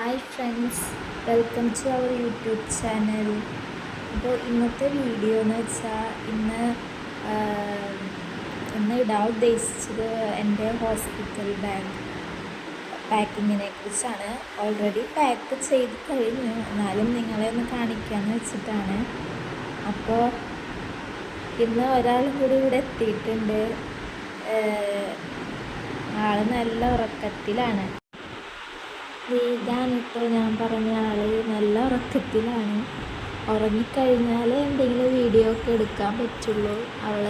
Hi friends, welcome to our YouTube channel. അപ്പോൾ ഇന്നത്തെ video എന്ന് വെച്ചാൽ ഇന്ന് ഇടാൻ ഉദ്ദേശിച്ചത് എൻ്റെ ഹോസ്പിറ്റൽ ബാഗ് പാക്കിങ്ങിനെ കുറിച്ചാണ്. ഓൾറെഡി പാക്ക് ചെയ്ത് കഴിഞ്ഞു, എന്നാലും നിങ്ങളെ ഒന്ന് കാണിക്കാമെന്ന് വെച്ചിട്ടാണ്. അപ്പോൾ ഇന്ന് ഒരാളും കൂടി ഇവിടെ എത്തിയിട്ടുണ്ട്. ആൾ നല്ല ഉറക്കത്തിലാണ്. ഇതാണ് ഇപ്പോൾ ഞാൻ പറഞ്ഞ ആൾ നല്ല ഉറക്കത്തിലാണ്. ഉറങ്ങിക്കഴിഞ്ഞാൽ എന്തെങ്കിലും വീഡിയോ ഒക്കെ എടുക്കാൻ പറ്റുള്ളൂ. അവൾ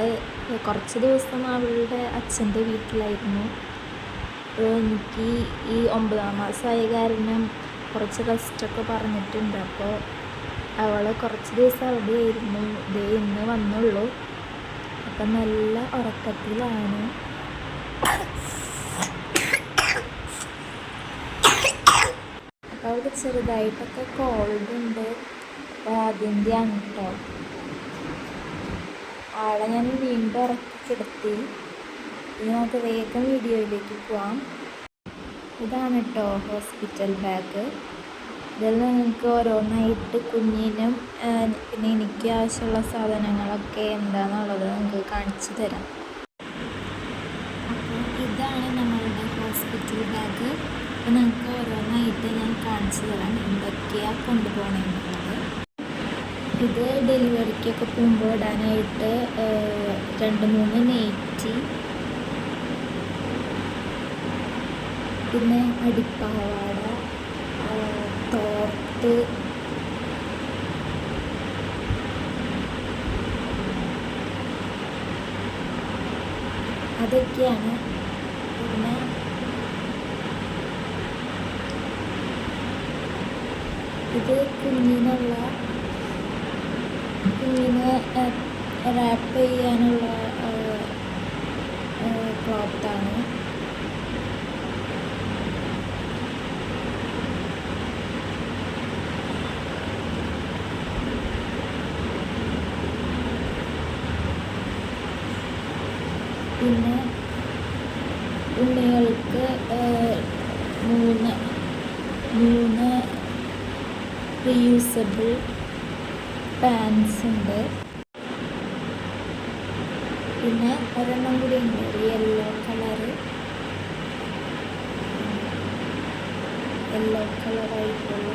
കുറച്ച് ദിവസം അവളുടെ അച്ഛൻ്റെ വീട്ടിലായിരുന്നു. എനിക്ക് ഈ 9ാം മാസമായ കാരണം കുറച്ച് റെസ്റ്റൊക്കെ പറഞ്ഞിട്ടുണ്ട്. അപ്പോൾ അവൾ കുറച്ച് ദിവസം അവിടെയായിരുന്നു. ഇന്ന് വന്നുള്ളൂ. അപ്പം നല്ല ഉറക്കത്തിലാണ്. അപ്പോൾ അവൾക്ക് ചെറുതായിട്ടൊക്കെ കോൾഡ് ഉണ്ട്. അപ്പോൾ അതിൻ്റെയാണ് കേട്ടോ. ആളെ ഞാൻ വീണ്ടും ഉറക്കി കിടത്തി. ഇനി നമുക്ക് വേഗം വീഡിയോയിലേക്ക് പോവാം. ഇതാണ് കേട്ടോ ഹോസ്പിറ്റൽ ബാഗ്. ഇതിൽ നിങ്ങൾക്ക് ഓരോന്നായിട്ട് കുഞ്ഞിനും പിന്നെ എനിക്ക് ആവശ്യമുള്ള സാധനങ്ങളൊക്കെ എന്താണെന്നുള്ളത് നിങ്ങൾക്ക് കാണിച്ചു തരാം. അപ്പോൾ ഇതാണ് നമ്മളുടെ ഹോസ്പിറ്റൽ ബാഗ്. അപ്പോൾ നിങ്ങൾക്ക് ഓരോന്നായിട്ട് ഞാൻ കാണിച്ചു തരാം എന്തൊക്കെയാണ് കൊണ്ടുപോകണമെന്നുള്ളത്. ഇത് ഡെലിവറിക്കൊക്കെ പോകുമ്പോൾ ഇടാനായിട്ട് 2-3 നെറ്റി, പിന്നെ അടിപ്പാവാട, തോർത്ത്, അതൊക്കെയാണ്. പിന്നെ ഇത് കുഞ്ഞിനെ റാപ്പ് ചെയ്യാനുള്ള ക്ലോത്താണ്. പിന്നെ ഉണ്ണികൾക്ക് 3 റീയൂസബിൾ പാൻസ് ഉണ്ട്. പിന്നെ ഒരെണ്ണം കൂടി ഉണ്ട്, യെല്ലോ കളറായിട്ടുള്ള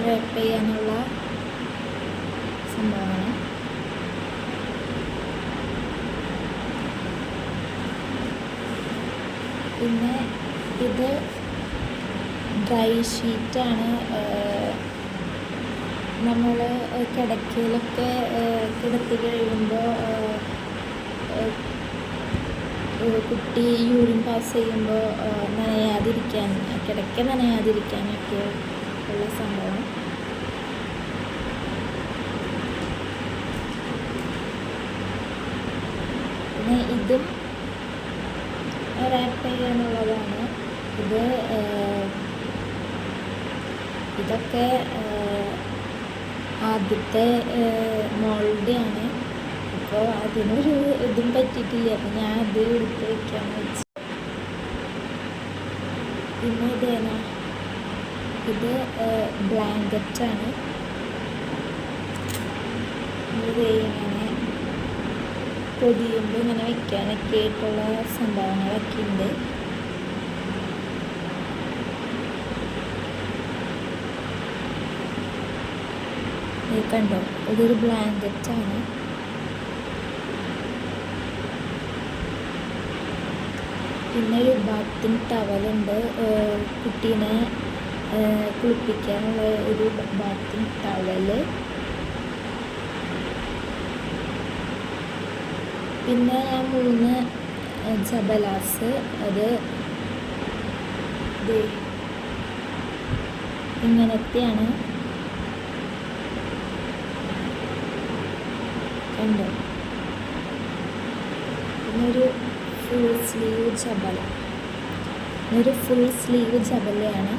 റാപ്പ് ചെയ്യാനുള്ള സംഭവമാണ്. പിന്നെ ഇത് ഡ്രൈ ഷീറ്റാണ്. നമ്മൾ കിടക്കയിലൊക്കെ കിടത്തി കഴിയുമ്പോൾ കുട്ടി യൂറിൻ പാസ് ചെയ്യുമ്പോൾ കിടക്ക നനയാതിരിക്കാനൊക്കെ ഉള്ള സംഭവം. പിന്നെ ഇതും റാപ്പ് ചെയ്യാനുള്ളതാണ്. ഇതൊക്കെ ആദ്യത്തെ മോളുടെയാണ്. അപ്പോൾ അതിനൊരു ഇതും പറ്റിയിട്ടില്ല. അപ്പോൾ ഞാൻ അത് എടുത്ത് വയ്ക്കാമെന്ന് വെച്ചു. പിന്നെ ഇത് ബ്ലാങ്കറ്റാണ്. ഇങ്ങനെ പൊതിയുമ്പോൾ ഇങ്ങനെ വയ്ക്കാനൊക്കെ ആയിട്ടുള്ള സംഭവങ്ങളൊക്കെ ഉണ്ട്. കണ്ടോ, ഇതൊരു ബ്ലാങ്കറ്റാണ്. പിന്നെ ഒരു ബാത്തിങ് ടവലുണ്ട്. കുട്ടീനെ കുളിപ്പിക്കാനുള്ള ഒരു ബാത്തിങ് ടവല്. പിന്നെ ഞാൻ 3 ജബലാസ്. അത് ഇങ്ങനത്തെയാണ്. കണ്ടോ, പിന്നൊരു ഫുൾ സ്ലീവ് ജബലയാണ്.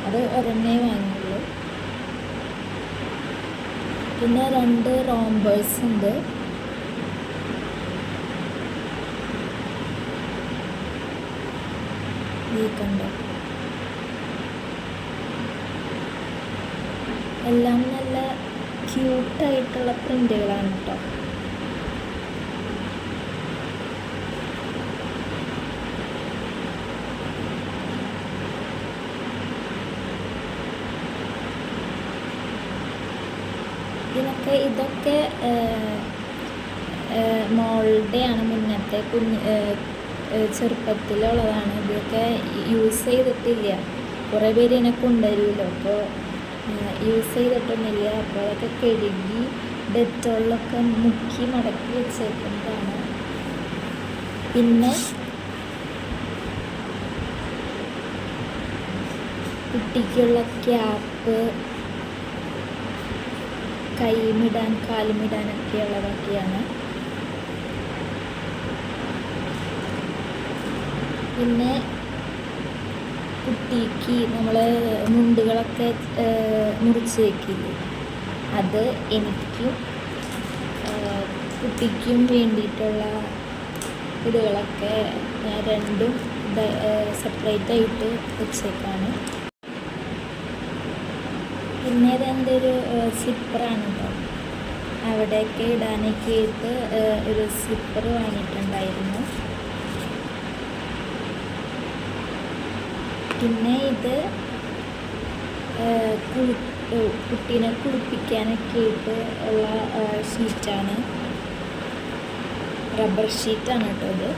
അത് ഒരെണ്ണേ വാങ്ങിയുള്ളൂ. പിന്നെ 2 റോംബേഴ്സ് ഉണ്ട്. കണ്ടോ, എല്ലാം നല്ല ക്യൂട്ടായിട്ടുള്ള പ്രിൻ്റുകളാണ് കേട്ടോ. ഇതൊക്കെ മോളുടെയാണ്, മുന്നത്തെ ചെറുപ്പത്തിലുള്ളതാണ്. ഇതൊക്കെ യൂസ് ചെയ്തിട്ടില്ല. കുറേ പേര് ഇതിനെ കൊണ്ടുവരുമല്ലോ, അപ്പോൾ യൂസ് ചെയ്തിട്ടൊന്നുമില്ല. അപ്പോൾ അതൊക്കെ കഴുകി ഡെറ്റോളിലൊക്കെ മുക്കി മടക്കി വെച്ചേക്കുന്നതാണ്. പിന്നെ കുട്ടിക്കുള്ള ക്യാപ്പ്, കൈമിടാൻ കാലുമിടാനൊക്കെ ഉള്ളതൊക്കെയാണ്. പിന്നെ കുട്ടിക്ക് നമ്മൾ മുണ്ടുകളൊക്കെ മുറിച്ച് വയ്ക്കില്ലേ, അത് എനിക്കും കുട്ടിക്കും വേണ്ടിയിട്ടുള്ള ഇതുകളൊക്കെ ഞാൻ രണ്ടും സെപ്പറേറ്റ് ആയിട്ട് വെച്ചേക്കാണ്. പിന്നെ ഇതെൻ്റെ ഒരു സ്ലിപ്പറാണ് കേട്ടോ. അവിടെയൊക്കെ ഇടാനൊക്കെ ആയിട്ട് ഒരു സ്ലിപ്പർ വാങ്ങിയിട്ടുണ്ടായിരുന്നു. പിന്നെ ഇത് കുട്ടീനെ കുളിപ്പിക്കാനൊക്കെ ആയിട്ട് ഉള്ള ഷീറ്റാണ്, റബ്ബർ ഷീറ്റാണ് കേട്ടോ ഇത്.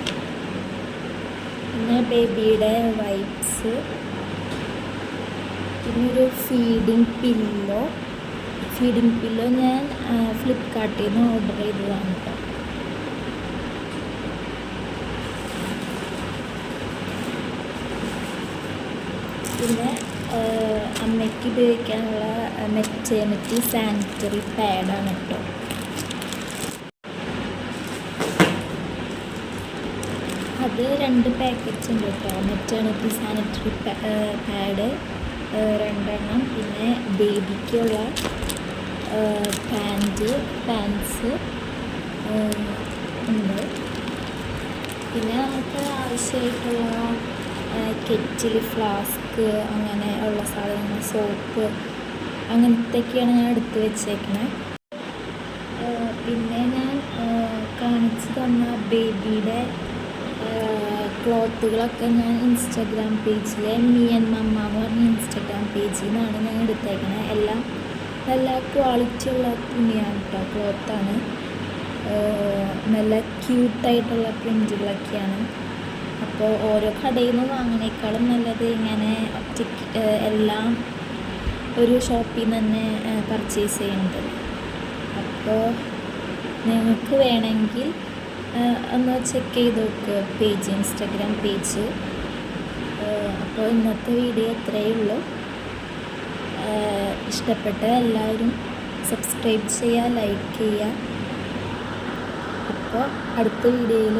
പിന്നെ ബേബിയുടെ വൈപ്സ്, പിന്നെ ഒരു ഫീഡിങ് പില്ലോ ഞാൻ ഫ്ലിപ്കാർട്ടിൽ നിന്ന് ഓർഡർ ചെയ്തതാണ് കേട്ടോ. പിന്നെ അമ്മയ്ക്ക് ഉപയോഗിക്കാനുള്ള മെറ്റേണിറ്റി സാനിറ്ററി പാഡാണ് കേട്ടോ. അത് 2 പാക്കറ്റ്സ് ഉണ്ട് കേട്ടോ. മെറ്റേണിറ്റി സാനിറ്ററി പാഡ് 2 എണ്ണം, പിന്നെ ബേബിക്കുള്ള പാൻസ് ഉണ്ട്. പിന്നെ നമുക്ക് ആവശ്യമായിട്ടുള്ള കെറ്റിൽ, ഫ്ലാസ്ക്, അങ്ങനെ ഉള്ള സാധനങ്ങൾ, സോപ്പ്, അങ്ങനത്തെയൊക്കെയാണ് ഞാൻ എടുത്ത് വെച്ചേക്കണേ. പിന്നെ ഞാൻ കാണിച്ചു തന്ന ബേബിയുടെ ക്ലോത്തുകളൊക്കെ ഞാൻ ഇൻസ്റ്റാഗ്രാം പേജിലെ മീ ആൻഡ് മമ്മ എന്ന് പറഞ്ഞ ഇൻസ്റ്റാഗ്രാം പേജിൽ നിന്നാണ് ഞാൻ എടുത്തേക്കണത്. എല്ലാം നല്ല ക്വാളിറ്റി ഉള്ള തുണിയാണ് കേട്ടോ, ക്ലോത്താണ്. നല്ല ക്യൂട്ടായിട്ടുള്ള പ്രിൻറ്റുകളൊക്കെയാണ്. അപ്പോൾ ഓരോ കടയിൽ നിന്ന് വാങ്ങണേക്കാളും നല്ലത് ഇങ്ങനെ ഒറ്റയ്ക്ക് എല്ലാം ഒരു ഷോപ്പിൽ നിന്ന് തന്നെ പർച്ചേസ് ചെയ്യുന്നത്. അപ്പോൾ നിങ്ങൾക്ക് വേണമെങ്കിൽ ഒന്ന് ചെക്ക് ചെയ്ത് നോക്കുക പേജ്, ഇൻസ്റ്റാഗ്രാം പേജ്. അപ്പോൾ ഇന്നത്തെ വീഡിയോ ഇത്രയേ ഉള്ളൂ. ഇഷ്ടപ്പെട്ട എല്ലാവരും സബ്സ്ക്രൈബ് ചെയ്യുക, ലൈക്ക് ചെയ്യുക. അപ്പോൾ അടുത്ത വീഡിയോയിൽ